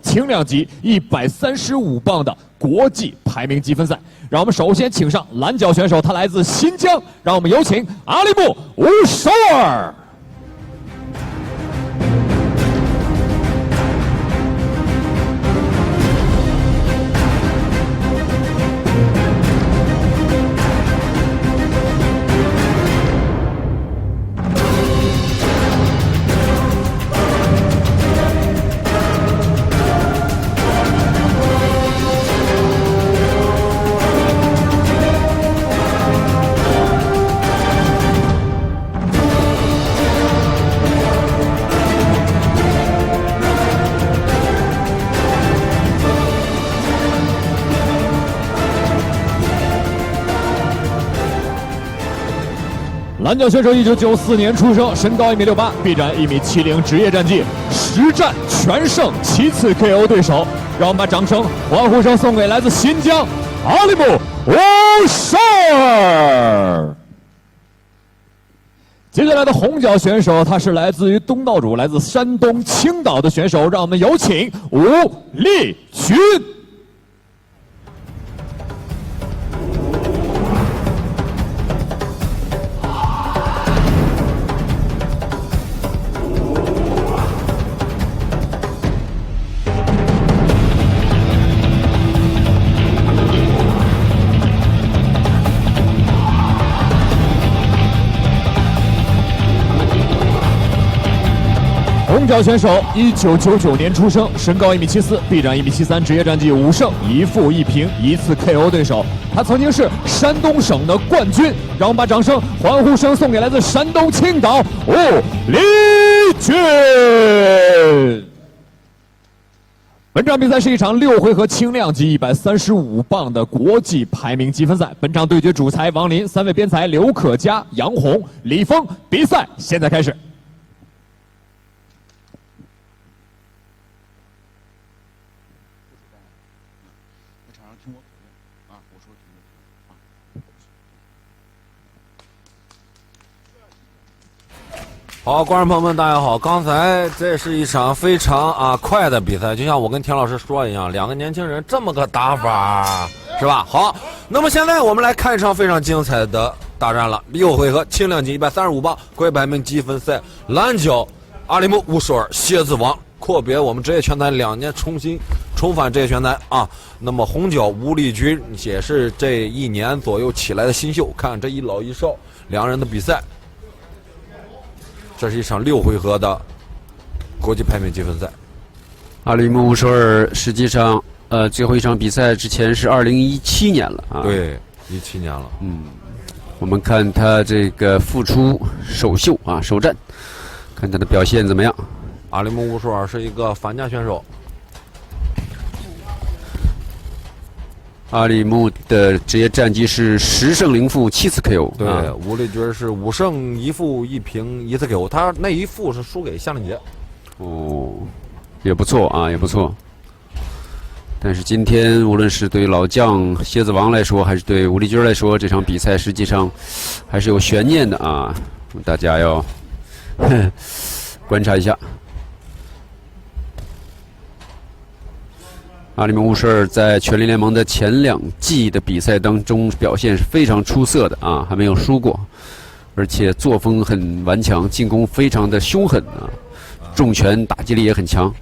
轻量级135磅的国际排名积分赛。让我们首先请上蓝角选手，他来自新疆，让我们有请阿里木乌首尔。 蓝角选手1994年出生，身高1.68米，臂展1.70米，职业战绩10战全胜，7次 KO 对手。让我们把掌声、欢呼声送给来自新疆阿里木乌首尔。接下来的红角选手，他是来自于东道主，来自山东青岛的选手，让我们有请吴立军。 红角选手1999年出生，身高1.74米，臂展1.73米，职业战绩5胜1负1平，1次 KO 对手。他曾经是山东省的冠军。让我们把掌声、欢呼声送给来自山东青岛吴立军。本场比赛是一场6回合轻量级135磅的国际排名积分赛。本场对决主裁王林，3位边裁刘可嘉、杨红、李峰。比赛现在开始。 好，观众朋友们，大家好！刚才这是一场非常快的比赛，就像我跟田老师说一样，两个年轻人这么个打法，是吧？好，那么现在我们来看一场非常精彩的大战了，6回合轻量级135磅国际排名积分赛，蓝角阿里木乌首尔蝎子王阔别我们职业拳坛2年重返职业拳坛啊。那么红角吴立军也是这1年左右起来的新秀，看这一老一少两人的比赛。 这是一场6回合的国际排名积分赛。阿里木乌首尔实际上，最后一场比赛之前是2017年了啊。对，17年了。我们看他这个复出首秀啊，首战，看他的表现怎么样。阿里木乌首尔是一个反架选手。 阿里木的职业战绩是10胜0负7次 KO。对，吴立军是5胜1负1平1次 KO， 他那一负是输给向令杰。哦，也不错啊，也不错。但是今天无论是对老将蝎子王来说，还是对吴立军来说，这场比赛实际上还是有悬念的啊，大家要观察一下。 阿里木乌首尔在全力联盟的前2季的比赛当中表现是非常出色的啊，还没有输过，而且作风很顽强，进攻非常的凶狠啊，重拳打击力也很强。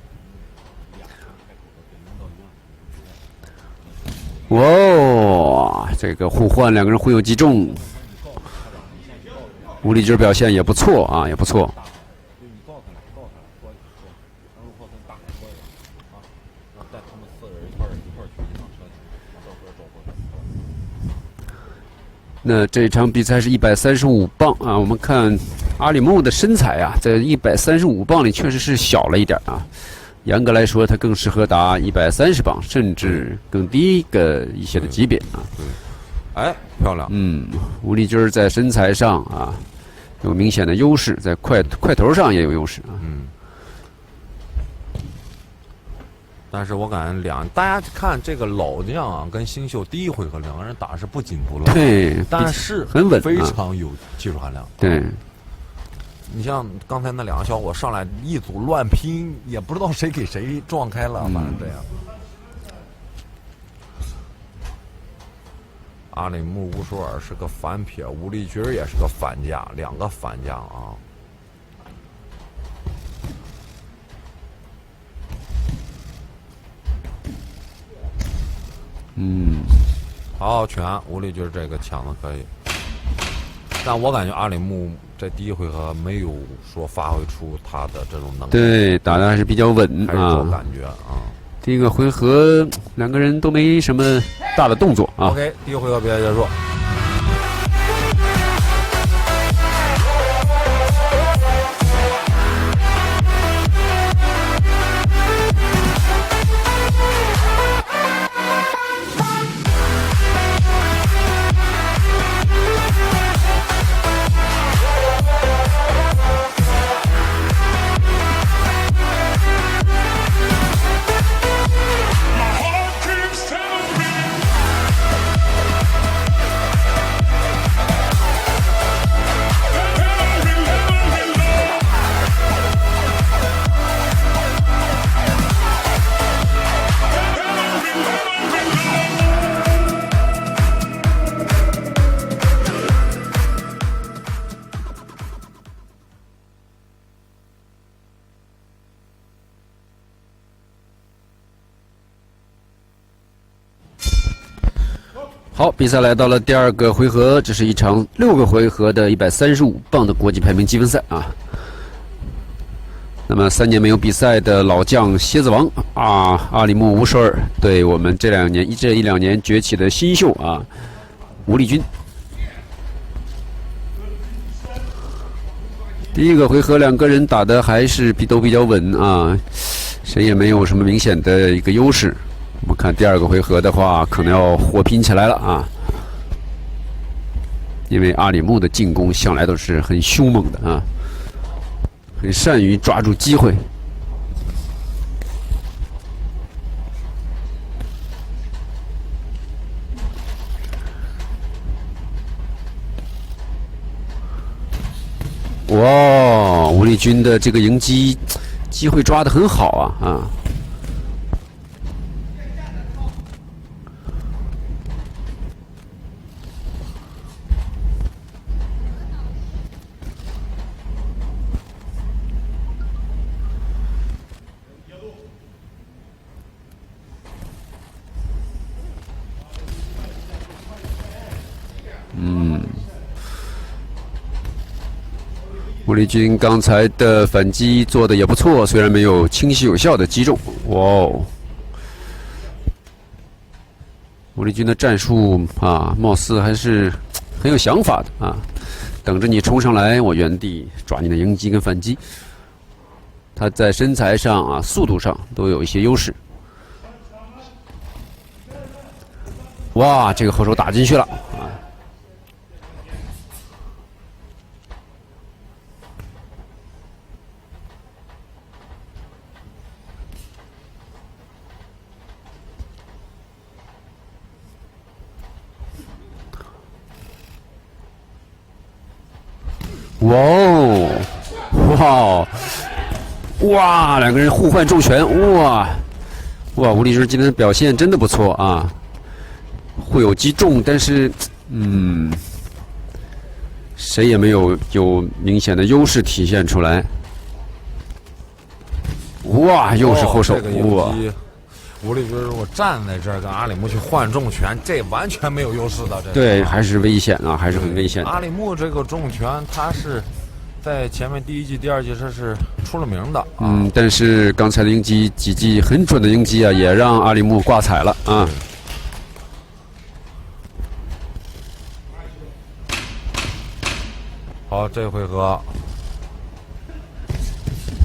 哇，这个互换2个人互有击中，吴立军表现也不错啊，也不错。 那这场比赛是135磅啊，我们看阿里木的身材啊，在135磅里确实是小了一点啊。严格来说，他更适合打130磅，甚至更低一些的级别啊。哎，漂亮。吴立军在身材上啊有明显的优势，在块头上也有优势啊。但是我感觉大家看这个老将啊，跟新秀第1回合2个人打是不紧不乱，对，但是很稳，非常有技术含量。对，你像刚才那两个小伙上来一组乱拼，也不知道谁给谁撞开了，反正这样。阿里木乌索尔是个反撇，吴立军也是个反将，两个反将啊。好拳，吴立军这个抢的可以，但我感觉阿里木在第一回合没有说发挥出他的这种能力，对，打的还是比较稳还是有啊。感觉啊。第一个回合两个人都没什么大的动作啊。OK， 第一回合比赛结束。好，比赛来到了第二个回合，这是一场6个回合的135磅的国际排名积分赛啊。那么3年没有比赛的老将蝎子王啊，阿里木乌舍尔对我们这一两年崛起的新秀啊，吴立军。第一个回合两个人打的还是都比较稳啊，谁也没有什么明显的一个优势。我们看第二个回合的话，可能要火拼起来了啊！因为阿里木的进攻向来都是很凶猛的啊，很善于抓住机会。哇，吴立军的这个迎击机会抓得很好啊！吴立军刚才的反击做的也不错，虽然没有清晰有效的击中。哇哦！吴立军的战术啊，貌似还是很有想法的啊，等着你冲上来，我原地抓你的迎击跟反击。他在身材上啊、速度上都有一些优势。哇，这个后手打进去了啊！哇哦，哇哦，哇，两个人互换重拳，哇，吴立军今天的表现真的不错啊，会有击中，但是，谁也没有明显的优势体现出来。哇，又是后手，哇！吴立军如果站在这儿跟阿里木去换重拳，这完全没有优势的。对，还是危险啊，还是很危险的。阿里木这个重拳，他是在前面第一季、第二季这是出了名的。但是刚才的迎击几记很准的迎击啊，也让阿里木挂彩了啊。好，这回合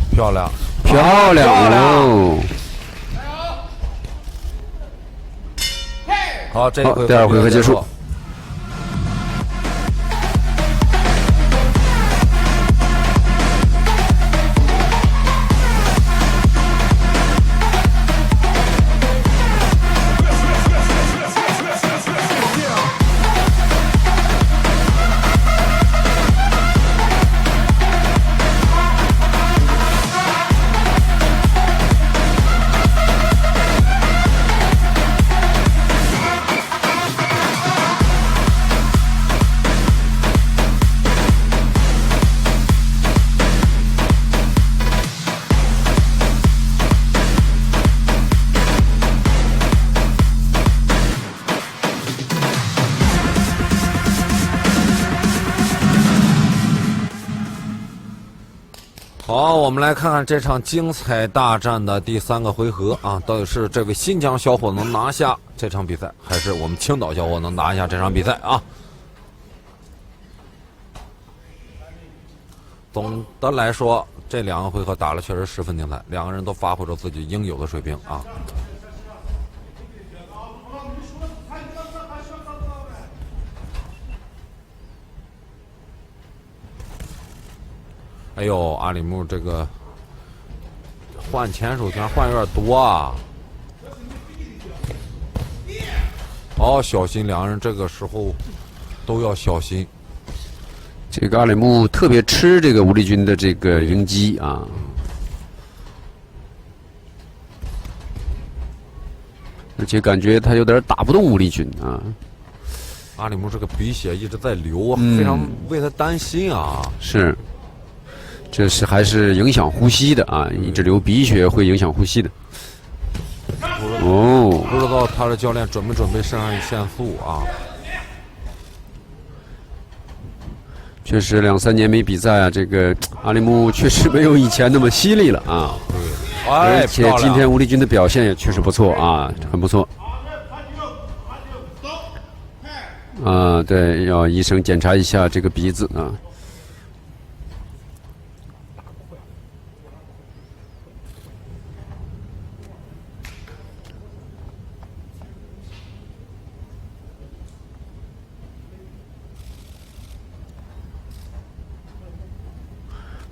漂亮，漂亮哦！好，这回第二回合结束。我们来看看这场精彩大战的第3个回合啊，到底是这位新疆小伙能拿下这场比赛，还是我们青岛小伙能拿下这场比赛啊？总的来说，这2个回合打了确实十分精彩，两个人都发挥着自己应有的水平啊。哎呦，阿里木这个换前手拳换有点多啊！哦，小心，两个人这个时候都要小心。这个阿里木特别吃这个吴立军的这个迎击啊，而且感觉他有点打不动吴立军啊。阿里木这个鼻血一直在流啊，非常为他担心啊。是。这是还是影响呼吸的啊！一直流鼻血会影响呼吸的。哦，不知道他的教练准备肾上腺素啊？确实2、3年没比赛啊，这个阿里木确实没有以前那么犀利了啊。对，而且今天吴立军的表现也确实不错啊，很不错。啊，对，要医生检查一下这个鼻子啊。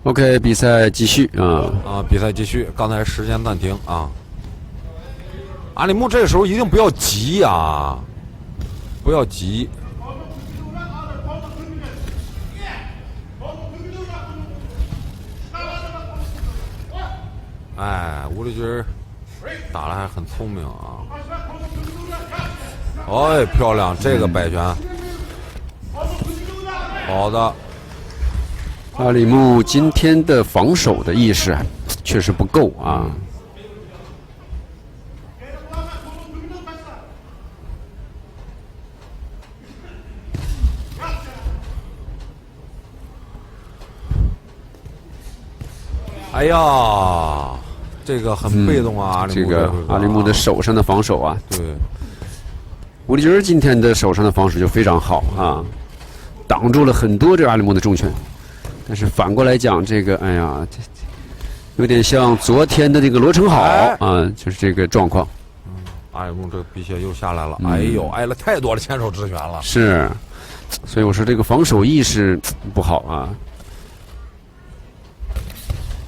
OK， 比赛继续啊！比赛继续。刚才时间暂停啊。阿里木这个时候一定不要急啊，不要急。哎，吴立军打得还很聪明啊！哎，漂亮，这个摆拳，好的。阿里木今天的防守的意识确实不够啊。哎呀，这个很被动啊！这个阿里木的手上的防守啊，对，吴立军今天的手上的防守就非常好啊，挡住了很多这个阿里木的重拳。但是反过来讲，这个哎呀，有点像昨天的这个罗成好啊，就是这个状况。阿里木这个鼻血又下来了，哎呦，挨了太多的前手直拳了。是，所以我说这个防守意识不好啊。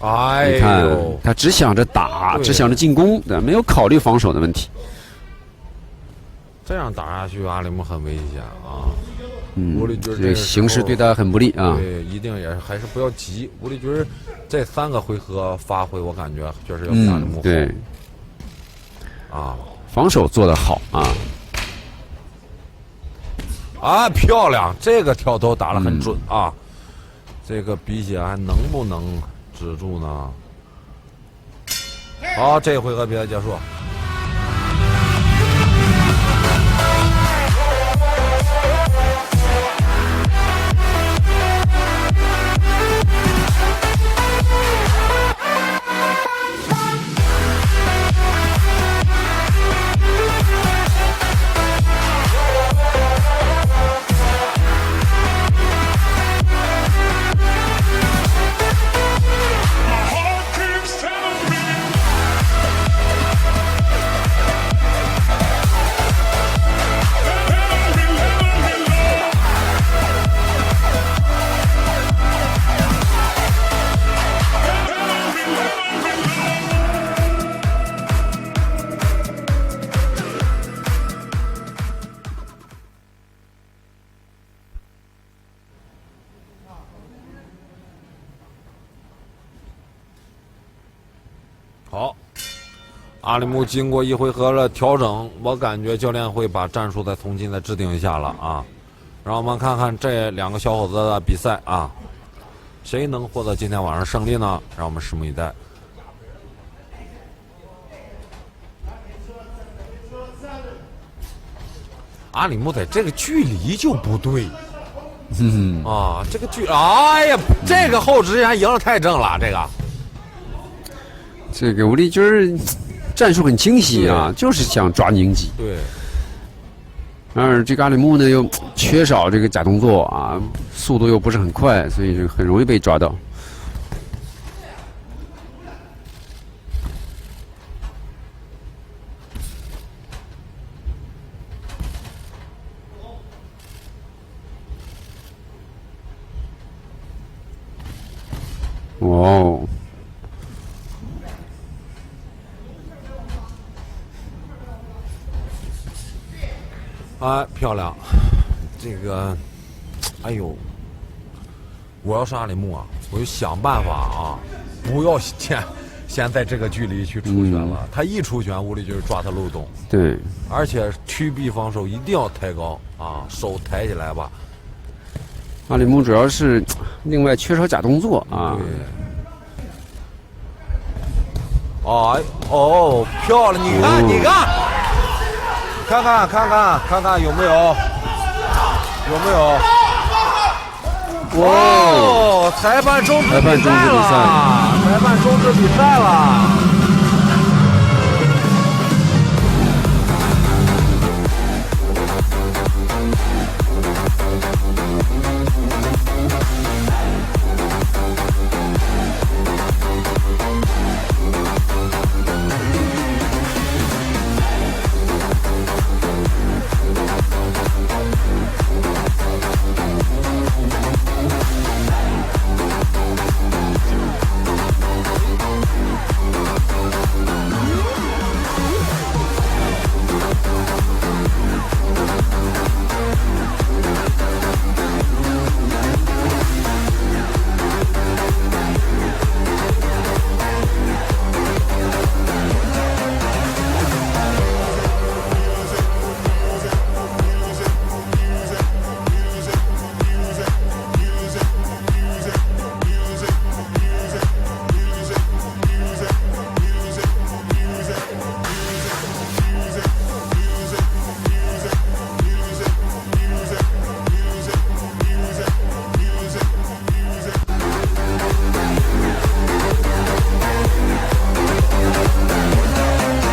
哎呦，你看他只想着打，只想着进攻，没有考虑防守的问题。这样打下去，阿里木很危险啊。吴立军这形势对他很不利啊。对，一定也是还是不要急。吴立军这3个回合发挥，我感觉确实要比阿里木好。对，啊，防守做得好啊。啊，漂亮！这个跳投打得很准啊。这个鼻血还能不能止住呢？好，这回合比赛结束。好，阿里木经过1回合的调整，我感觉教练会把战术再重新再制定一下了啊。让我们看看这2个小伙子的比赛啊，谁能获得今天晚上胜利呢？让我们拭目以待。阿里木在这个距离就不对，啊，这个距，哎呀，这个后直还赢了太正了，这个。这个吴丽军战术很清晰啊，就是想抓宁吉。对。而这个阿里木呢又缺少这个假动作啊，速度又不是很快，所以就很容易被抓到。哦。啊，漂亮！这个，哎呦，我要是阿里木啊，我就想办法啊，不要先在这个距离去出拳了。他一出拳，吴丽军抓他漏洞。对，而且屈臂防守一定要抬高啊，手抬起来吧。阿里木主要是另外缺少假动作啊。对。哦，漂亮！你看，你看。看看有没有？哦，裁判终止比赛了！裁判终止比赛了！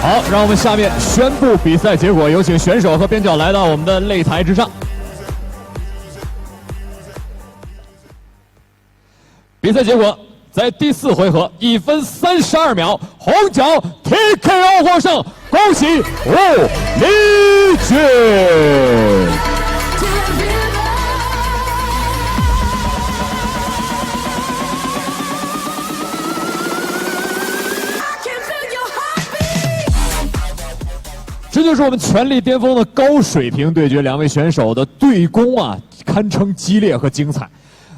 好，让我们下面宣布比赛结果，有请选手和边角来到我们的擂台之上。比赛结果在第4回合1分32秒，红角 TKO 获胜，恭喜吴丽军。这就是我们全力巅峰的高水平对决，两位选手的对攻啊，堪称激烈和精彩。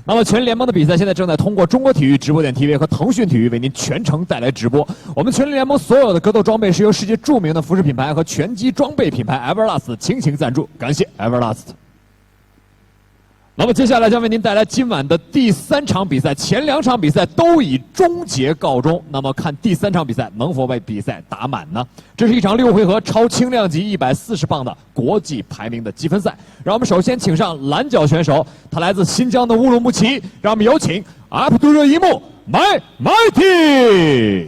那么，全力联盟的比赛现在正在通过中国体育直播点 TV 和腾讯体育为您全程带来直播。我们全力联盟所有的格斗装备是由世界著名的服饰品牌和拳击装备品牌 Everlast 倾情赞助，感谢 Everlast。那么接下来将为您带来今晚的第3场比赛，前2场比赛都以终结告终。那么看第3场比赛能否为比赛打满呢？这是一场6回合超轻量级140磅的国际排名的积分赛。让我们首先请上蓝角选手，他来自新疆的乌鲁木齐，让我们有请阿卜杜热伊木Mighty。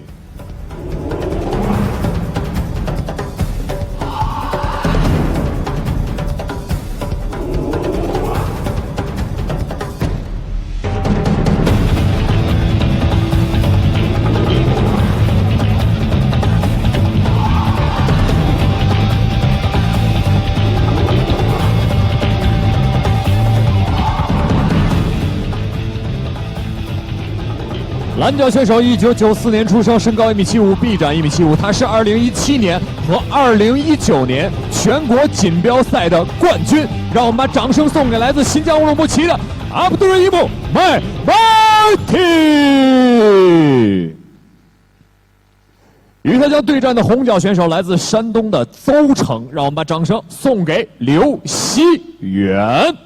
蓝角选手1994年出生，身高1.75米，臂展1.75米。他是2017年和2019年全国锦标赛的冠军。让我们把掌声送给来自新疆乌鲁木齐的阿卜杜热伊木Mighty。与他将对战的红角选手来自山东的邹城。让我们把掌声送给刘希远。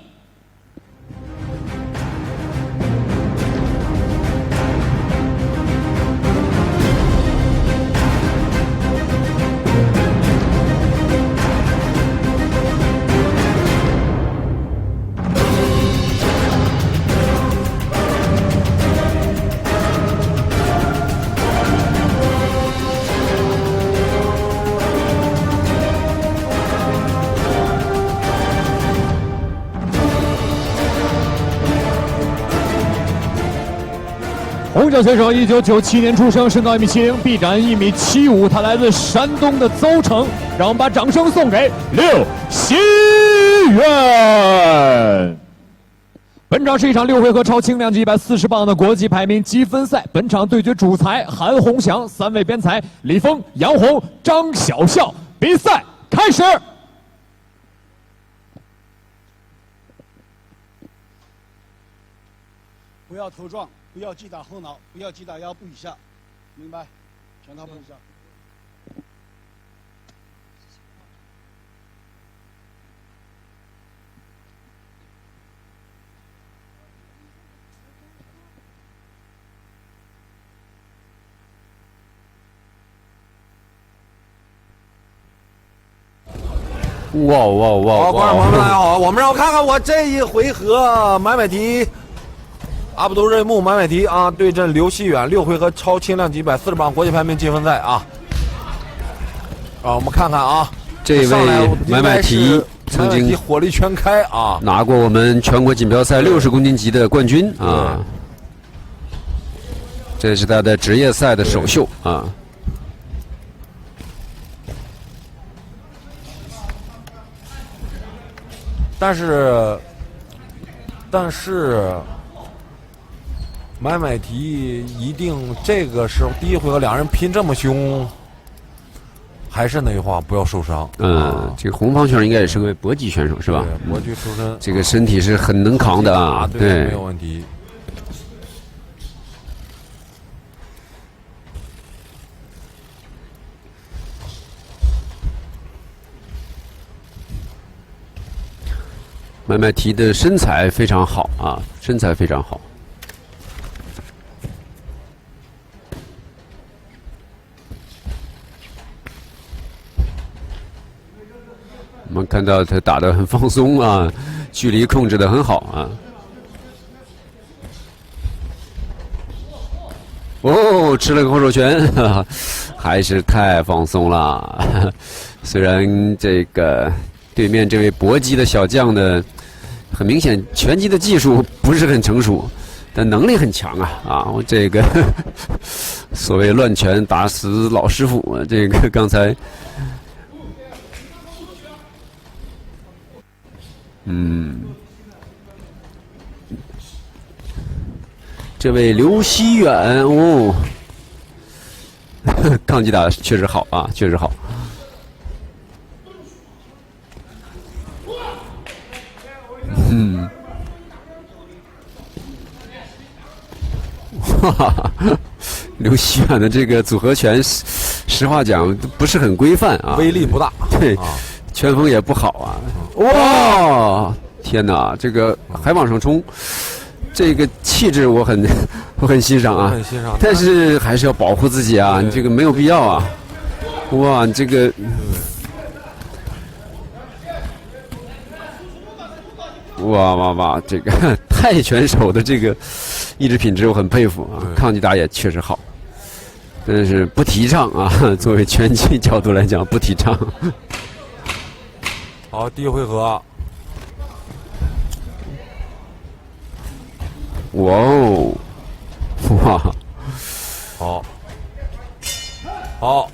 红脚选手1997年出生，身高1.70米，臂展1.75米，他来自山东的邹城。让我们把掌声送给刘希远。本场是一场6回合超轻量级140磅的国际排名积分赛。本场对决主裁韩宏翔，3位边裁李峰、杨红、张小笑。比赛开始。不要头撞，不要击打后脑，不要击打腰部以下，明白？拳套部以下。哇哇哇！好，观众朋友们大家好，我们让我看看我这一回合买买提。阿卜杜瑞木买买提啊，对阵刘希远6回合超轻量级140磅国际排名积分赛啊。我们看看啊，这位买买提曾经火力全开啊，拿过我们全国锦标赛60公斤级的冠军啊。这是他的职业赛的首秀啊。但是。买买提一定这个时候第一回合两人拼这么凶，还是那句话，不要受伤。这个红方选手应该也是个搏击选手是吧？搏击出身，这个身体是很能扛的啊，对，没有问题。买买提的身材非常好啊，身材非常好。我们看到他打得很放松啊，距离控制得很好啊。哦，吃了个后手拳，还是太放松了。虽然这个对面这位搏击的小将呢，很明显拳击的技术不是很成熟，但能力很强啊！啊，我这个所谓乱拳打死老师傅，这个刚才。这位刘希远哦，抗击打确实好啊，确实好。刘希远的这个组合拳，实话讲不是很规范啊，威力不大。对。拳风也不好啊！哇，天哪，这个还往上冲，这个气质我很欣赏啊，很欣赏，但是还是要保护自己啊，你这个没有必要啊！哇，这个，哇，这个泰拳手的这个意志品质我很佩服啊，抗击打也确实好，但是不提倡啊，作为拳击角度来讲不提倡。好，第一回合。哇哦，哇，好，好。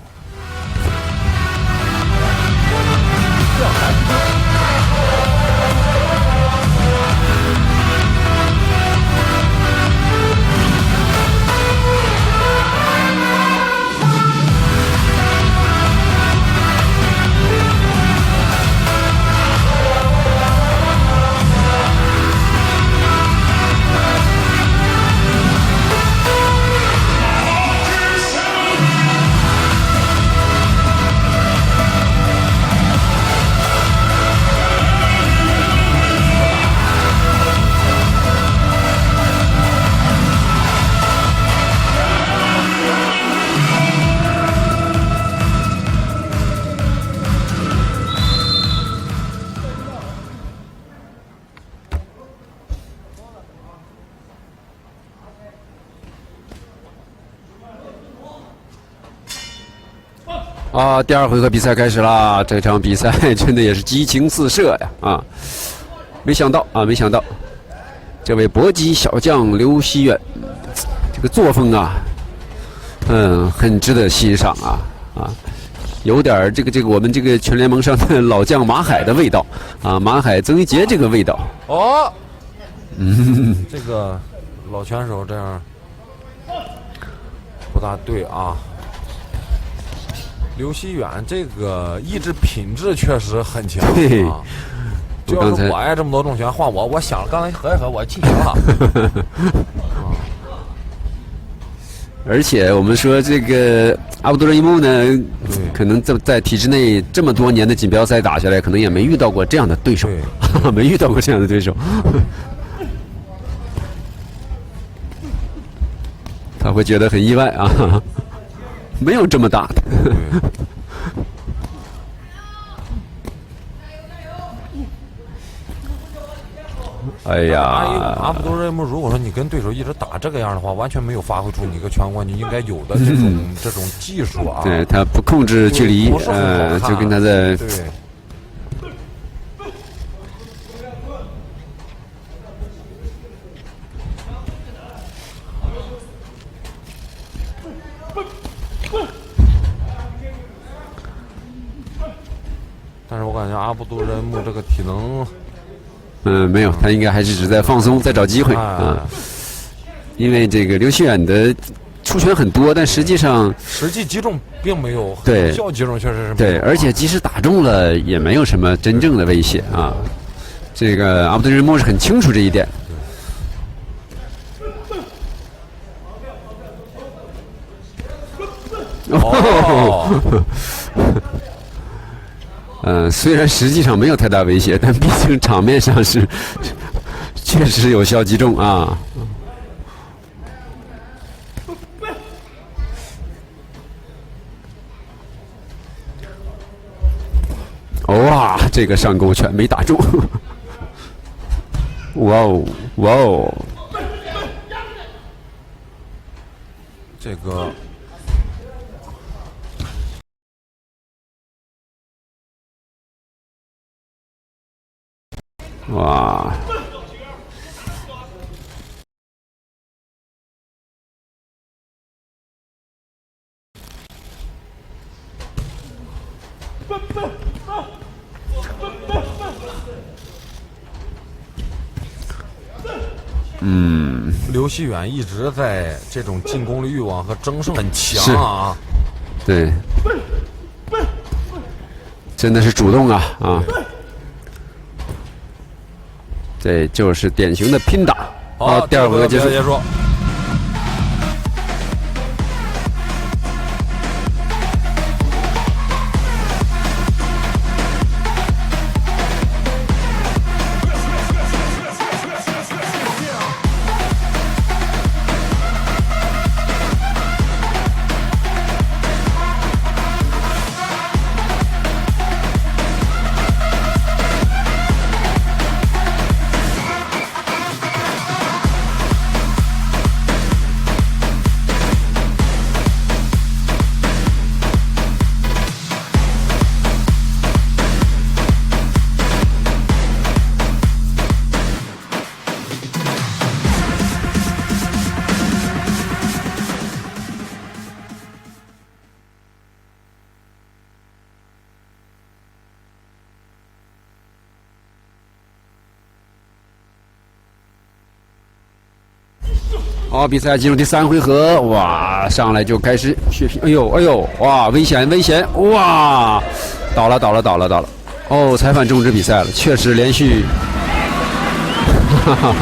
啊，第二回合比赛开始啦！这场比赛真的也是激情四射呀！啊，没想到，这位搏击小将刘希远，这个个作风啊，很值得欣赏啊，有点这个我们这个全联盟上的老将马海的味道啊，马海、曾玉杰这个味道。哦，这个老拳手这样不大对啊。刘希远这个意志品质确实很强啊。就要是我挨这么多重拳换我想了，刚才合一合，我进球了。而且我们说这个阿卜杜勒伊木呢，可能在体制内这么多年的锦标赛打下来，可能也没遇到过这样的对手，没遇到过这样的对手。他会觉得很意外啊，没有这么大的。哎呀，阿卜杜勒伊木，如果说你跟对手一直打这个样的话，完全没有发挥出你个全冠军应该有的这种技术啊。对，他不控制距离，就跟他在对。但是我感觉阿卜杜勒伊木这个体能。没有，他应该还是只在放松，在找机会啊。因为这个刘希远的出拳很多，但实际击中并没有，对，有效击中确实是对，而且即使打中了，也没有什么真正的威胁啊。这个阿卜杜勒伊木是很清楚这一点。哦。虽然实际上没有太大威胁，但毕竟场面上是确实有效击中啊。哇，这个上勾拳没打中。哇哦，哇哦，这个。哇！刘希远一直在这种进攻的欲望和争胜很强啊。对，真的是主动啊！这就是典型的拼打。好，第二回合结束。好，比赛进入第3回合，哇，上来就开始血拼，哎呦，哇，危险，哇，倒了，哦，裁判终止比赛了，确实连续，哈哈哈。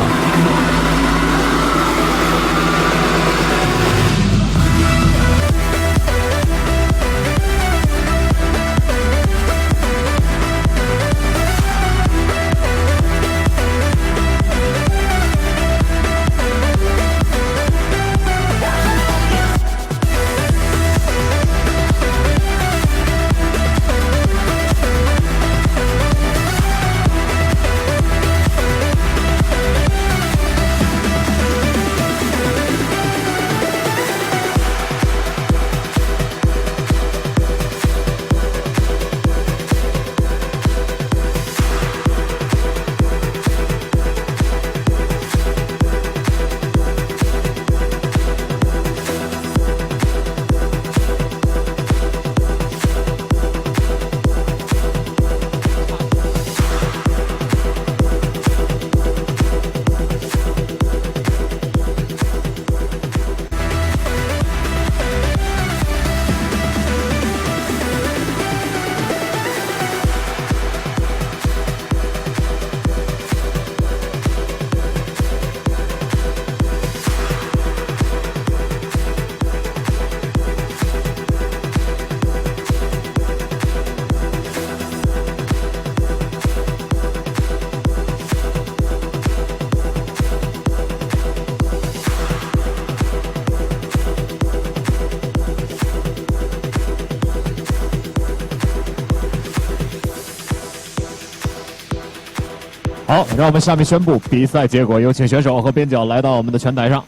好，让我们下面宣布比赛结果，有请选手和边角来到我们的拳台上。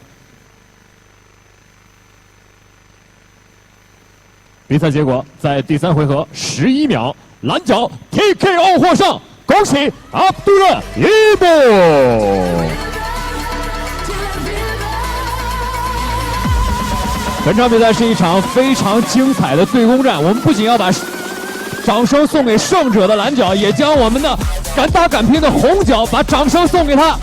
比赛结果在第3回合11秒，蓝角 TKO 获胜，恭喜阿卜杜勒伊布。本场比赛是一场非常精彩的对攻战，我们不仅要把掌声送给胜者的蓝角，也将我们的敢打敢拼的红角把掌声送给他。